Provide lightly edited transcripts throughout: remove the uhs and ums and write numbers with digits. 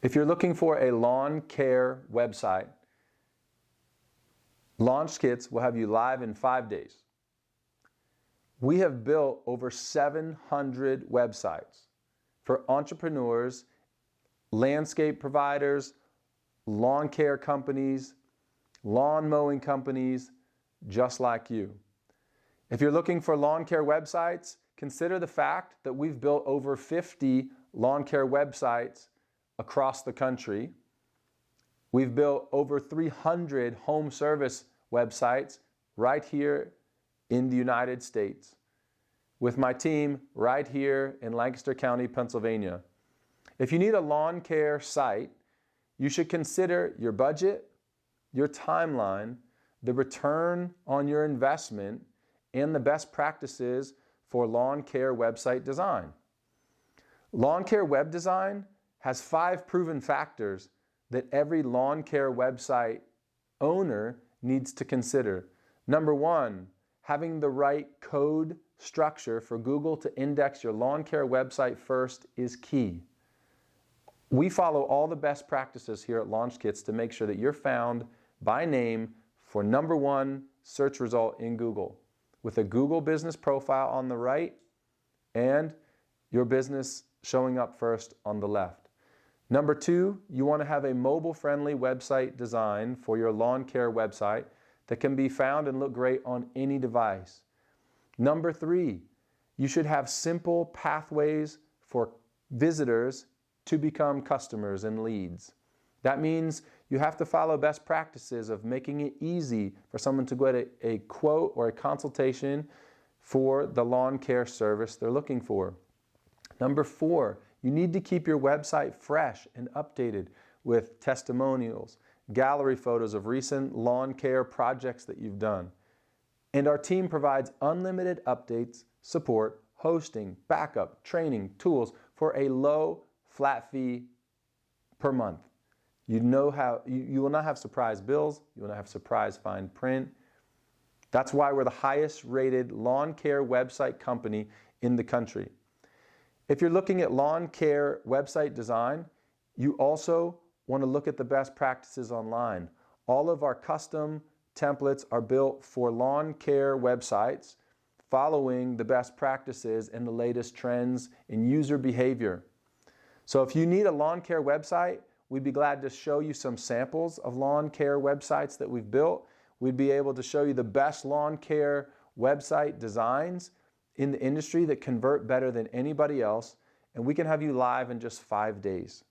If you're looking for a lawn care website, Launch Kits will have you live in 5 days. We have built over 700 websites for entrepreneurs, landscape providers, lawn care companies, lawn mowing companies, just like you. If you're looking for lawn care websites, consider the fact that we've built over 50 lawn care websites across the country. We've built over 300 home service websites right here in the United States with my team right here in Lancaster County, Pennsylvania. If you need a lawn care site, you should consider your budget, your timeline, the return on your investment, and the best practices for lawn care website design. Lawn care web design has 5 proven factors that every lawn care website owner needs to consider. Number 1, having the right code structure for Google to index your lawn care website first is key. We follow all the best practices here at Launch Kits to make sure that you're found by name for number 1 search result in Google, with a Google business profile on the right and your business showing up first on the left. Number 2, you want to have a mobile-friendly website design for your lawn care website that can be found and look great on any device. Number 3, you should have simple pathways for visitors to become customers and leads. That means you have to follow best practices of making it easy for someone to get a quote or a consultation for the lawn care service they're looking for. Number 4, you need to keep your website fresh and updated with testimonials, gallery photos of recent lawn care projects that you've done. And our team provides unlimited updates, support, hosting, backup, training, tools for a low flat fee per month. You will not have surprise bills, you will not have surprise fine print. That's why we're the highest rated lawn care website company in the country. If you're looking at lawn care website design, you also want to look at the best practices online. All of our custom templates are built for lawn care websites, following the best practices and the latest trends in user behavior. So if you need a lawn care website, we'd be glad to show you some samples of lawn care websites that we've built. We'd be able to show you the best lawn care website designs in the industry that convert better than anybody else, and we can have you live in just 5 days.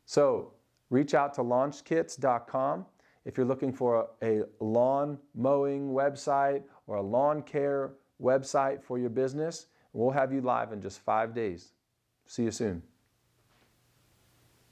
So reach out to launchkits.com if you're looking for a lawn mowing website or a lawn care website for your business. We'll have you live in just 5 days. See you soon.